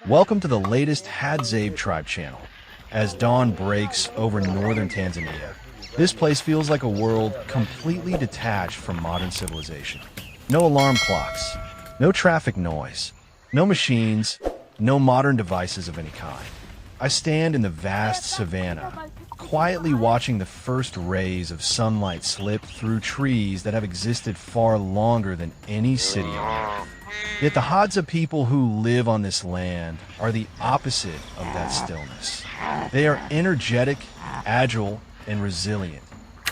Welcome to the latest Hadzabe tribe channel. As dawn breaks over northern Tanzania, this place feels like a world completely detached from modern civilization. No alarm clocks, no traffic noise, no machines, no modern devices of any kind. I stand in the vast savanna, quietly watching the first rays of sunlight slip through trees that have existed far longer than any city on Earth. Yet the Hadza people who live on this land are the opposite of that stillness. They are energetic, agile, and resilient,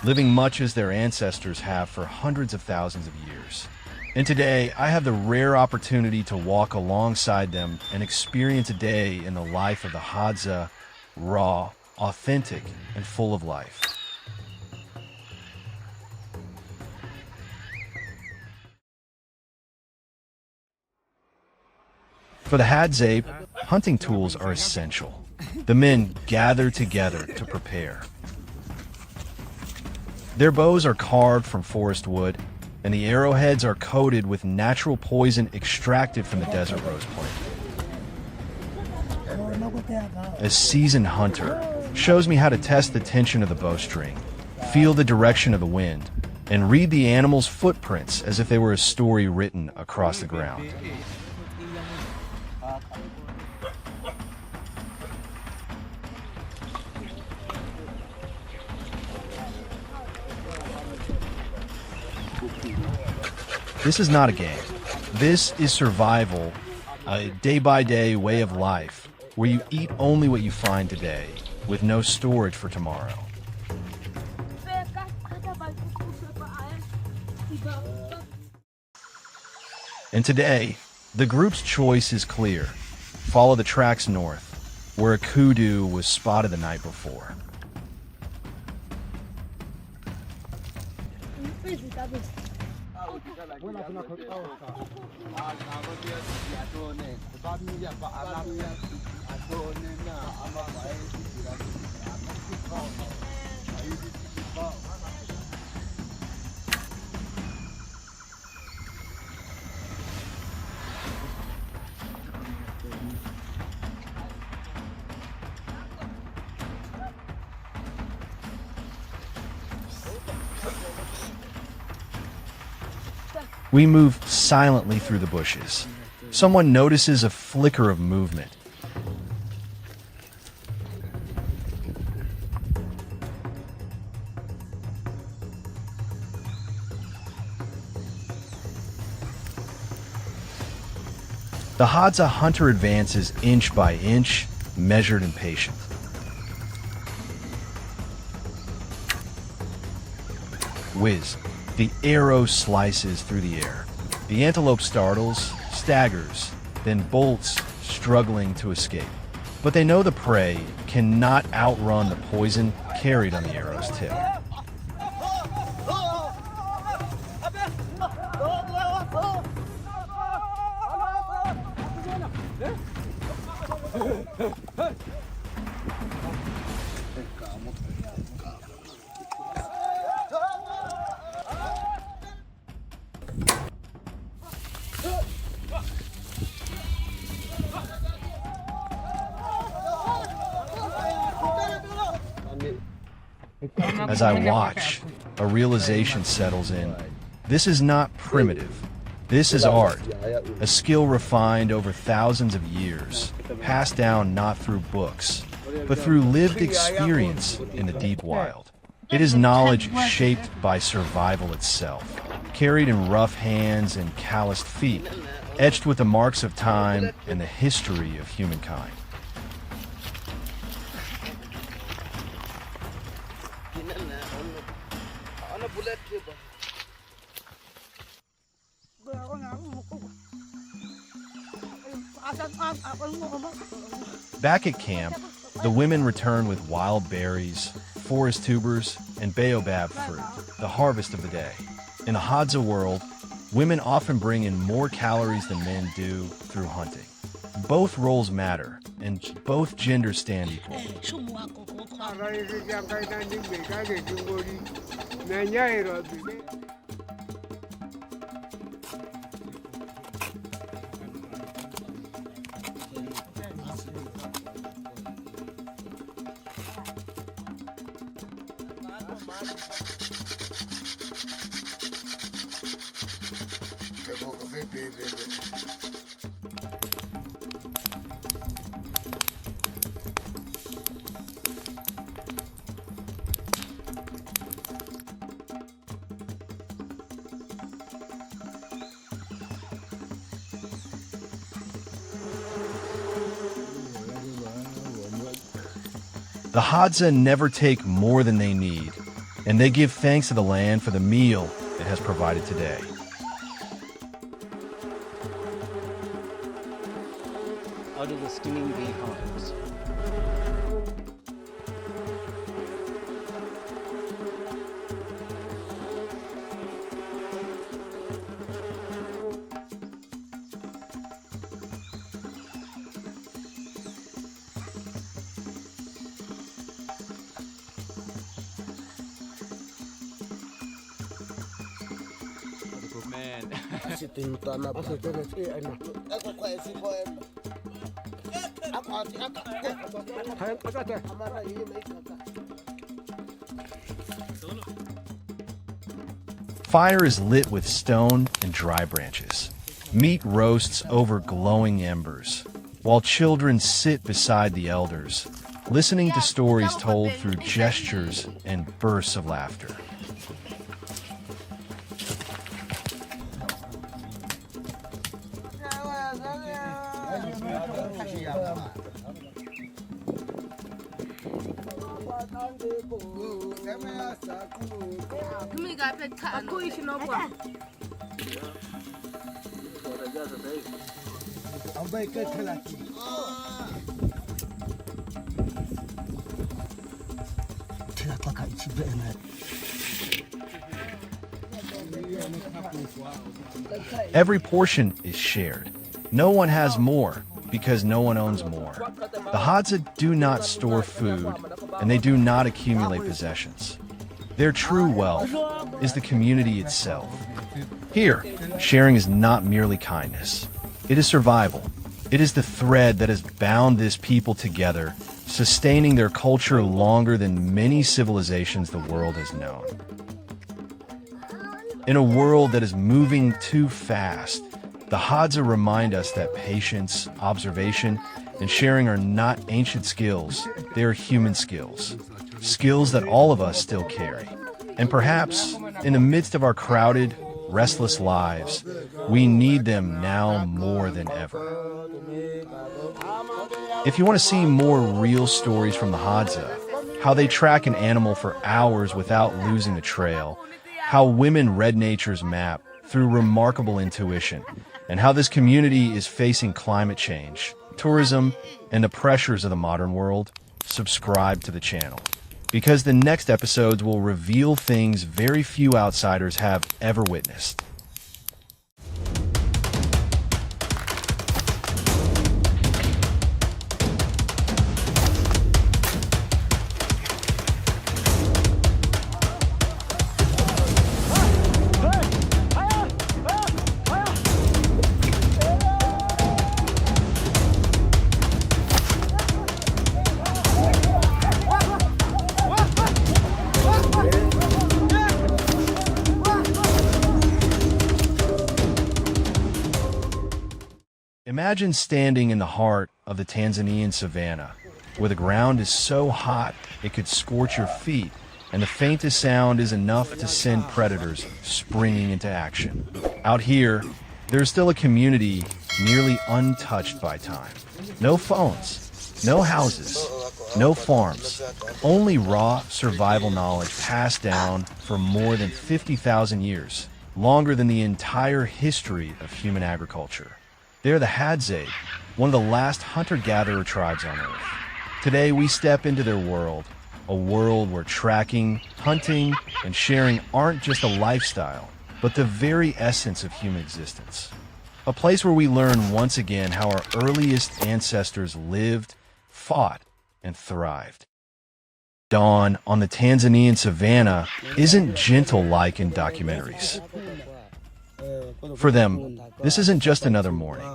living much as their ancestors have for hundreds of thousands of years. And today, I have the rare opportunity to walk alongside them and experience a day in the life of the Hadza, raw, authentic, and full of life. For the Hadzabe, hunting tools are essential. The men gather together to prepare. Their bows are carved from forest wood, and the arrowheads are coated with natural poison extracted from the desert rose plant. A seasoned hunter shows me how to test the tension of the bowstring, feel the direction of the wind, and read the animal's footprints as if they were a story written across the ground. This is not a game. This is survival, a day-by-day way of life where you eat only what you find today, with no storage for tomorrow. And today, the group's choice is clear. Follow the tracks north, where a kudu was spotted the night before. We move silently through the bushes. Someone notices a flicker of movement. The Hadza hunter advances inch by inch, measured and patient. Whiz. The arrow slices through the air. The antelope startles, staggers, then bolts, struggling to escape. But they know the prey cannot outrun the poison carried on the arrow's tip. As I watch, a realization settles in. This is not primitive. This is art, a skill refined over thousands of years, passed down not through books, but through lived experience in the deep wild. It is knowledge shaped by survival itself, carried in rough hands and calloused feet, etched with the marks of time and the history of humankind. Back at camp, the women return with wild berries, forest tubers, and baobab fruit, the harvest of the day. In the Hadza world, women often bring in more calories than men do through hunting. Both roles matter, and both genders stand equal. The Hadza never take more than they need, and they give thanks to the land for the meal it has provided today. Out of the stinging bee hives. Fire is lit with stone and dry branches. Meat roasts over glowing embers, while children sit beside the elders, listening to stories told through gestures and bursts of laughter. Every portion is shared. No one has more because no one owns more. The Hadza do not store food, and they do not accumulate possessions. Their true wealth is the community itself. Here, sharing is not merely kindness. It is survival. It is the thread that has bound this people together, sustaining their culture longer than many civilizations the world has known. In a world that is moving too fast, the Hadza remind us that patience, observation, and sharing are not ancient skills, they are human skills. Skills that all of us still carry. And perhaps, in the midst of our crowded, restless lives, we need them now more than ever. If you want to see more real stories from the Hadza, how they track an animal for hours without losing the trail, how women read nature's map through remarkable intuition, and how this community is facing climate change, tourism, and the pressures of the modern world, subscribe to the channel. Because the next episodes will reveal things very few outsiders have ever witnessed. Imagine standing in the heart of the Tanzanian savanna, where the ground is so hot it could scorch your feet, and the faintest sound is enough to send predators springing into action. Out here, there's still a community nearly untouched by time. No phones, no houses, no farms, only raw survival knowledge passed down for more than 50,000 years, longer than the entire history of human agriculture. They're the Hadzabe, one of the last hunter-gatherer tribes on Earth. Today we step into their world, a world where tracking, hunting, and sharing aren't just a lifestyle, but the very essence of human existence. A place where we learn once again how our earliest ancestors lived, fought, and thrived. Dawn on the Tanzanian savanna isn't gentle like in documentaries. For them, this isn't just another morning.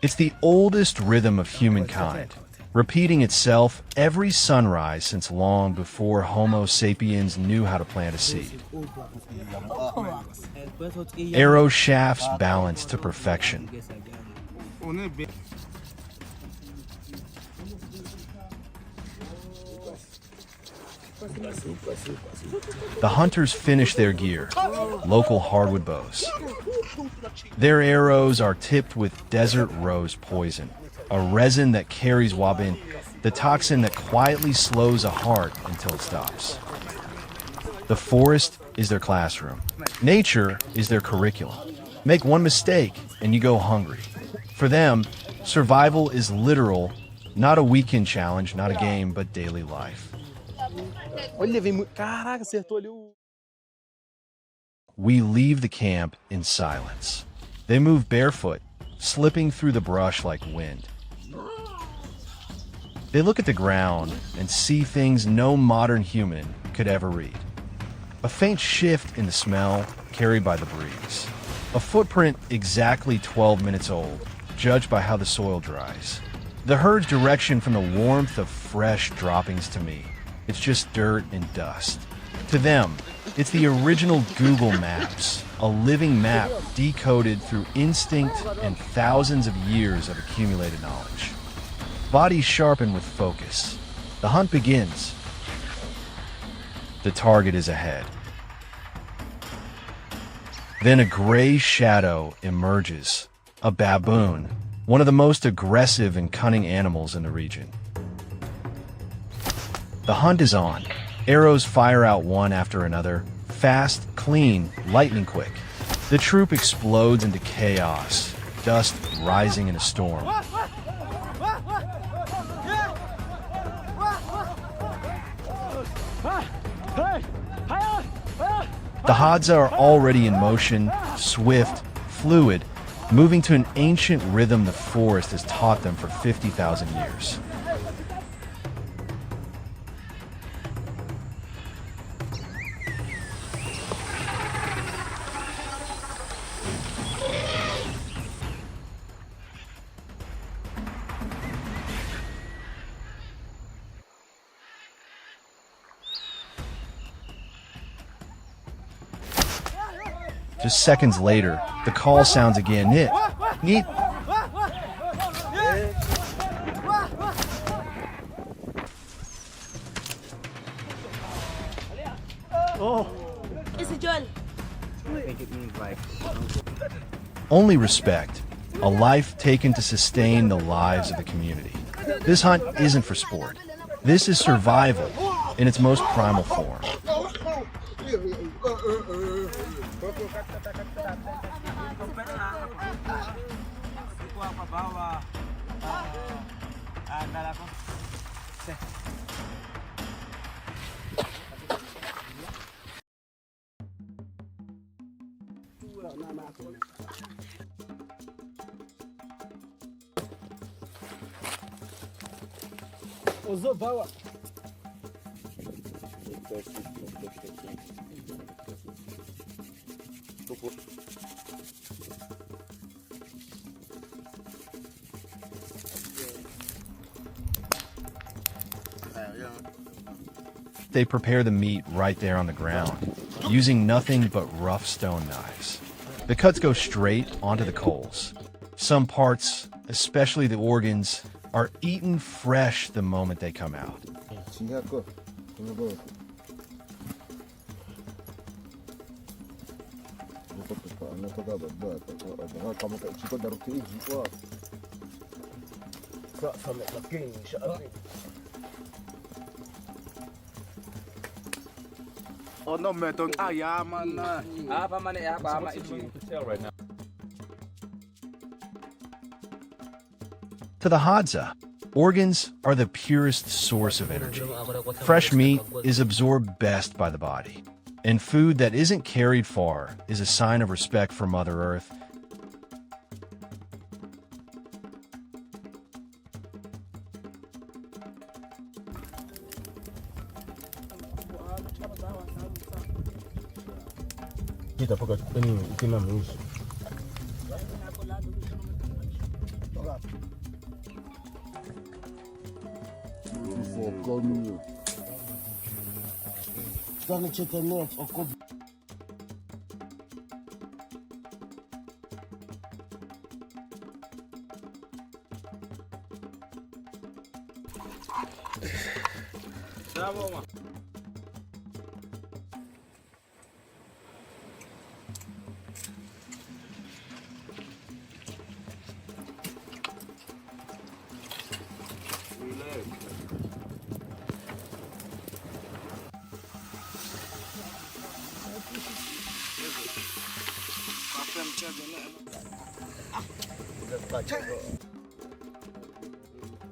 It's the oldest rhythm of humankind, repeating itself every sunrise since long before Homo sapiens knew how to plant a seed. Arrow shafts balanced to perfection. The hunters finish their gear, local hardwood bows. Their arrows are tipped with desert rose poison, a resin that carries wabin, the toxin that quietly slows a heart until it stops. The forest is their classroom. Nature is their curriculum. Make one mistake and you go hungry. For them, survival is literal, not a weekend challenge, not a game, but daily life. We leave the camp in silence. They move barefoot, slipping through the brush like wind. They look at the ground and see things no modern human could ever read. A faint shift in the smell carried by the breeze. A footprint exactly 12 minutes old, judged by how the soil dries. The herd's direction from the warmth of fresh droppings to me. It's just dirt and dust. To them, it's the original Google Maps, a living map decoded through instinct and thousands of years of accumulated knowledge. Bodies sharpen with focus. The hunt begins. The target is ahead. Then a gray shadow emerges, a baboon, one of the most aggressive and cunning animals in the region. The hunt is on. Arrows fire out one after another, fast, clean, lightning quick. The troop explodes into chaos, dust rising in a storm. The Hadza are already in motion, swift, fluid, moving to an ancient rhythm the forest has taught them for 50,000 years. Just seconds later, the call sounds again. Nit. Neat. Only respect, a life taken to sustain the lives of the community. This hunt isn't for sport. This is survival in its most primal form. They prepare the meat right there on the ground, using nothing but rough stone knives. The cuts go straight onto the coals. Some parts, especially the organs, are eaten fresh the moment they come out. To the Hadza, organs are the purest source of energy. Fresh meat is absorbed best by the body, and food that isn't carried far is a sign of respect for Mother Earth.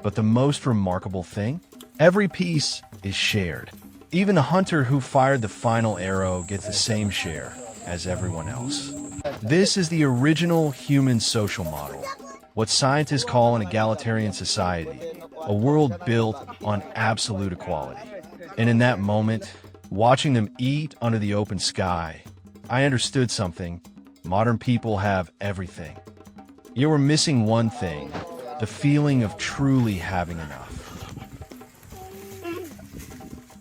But the most remarkable thing? Every piece is shared. Even the hunter who fired the final arrow gets the same share as everyone else. This is the original human social model, what scientists call an egalitarian society, a world built on absolute equality. And in that moment, watching them eat under the open sky, I understood something. Modern people have everything. You were missing one thing, the feeling of truly having enough.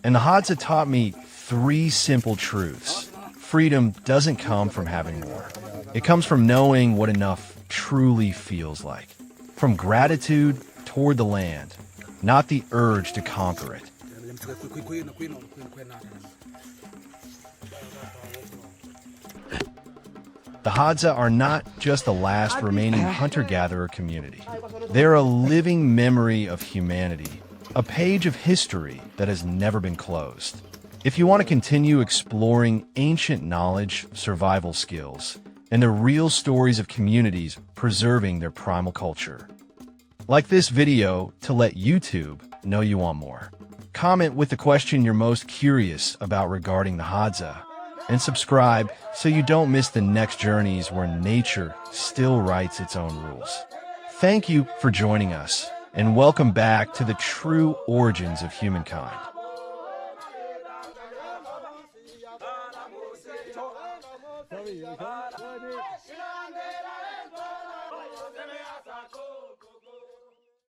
And the Hadza taught me 3 simple truths. Freedom doesn't come from having more. It comes from knowing what enough truly feels like. From gratitude toward the land, not the urge to conquer it. The Hadza are not just the last remaining hunter-gatherer community. They're a living memory of humanity, a page of history that has never been closed. If you want to continue exploring ancient knowledge, survival skills, and the real stories of communities preserving their primal culture, like this video to let YouTube know you want more. Comment with the question you're most curious about regarding the Hadza, and subscribe so you don't miss the next journeys where nature still writes its own rules. Thank you for joining us, and welcome back to the true origins of humankind.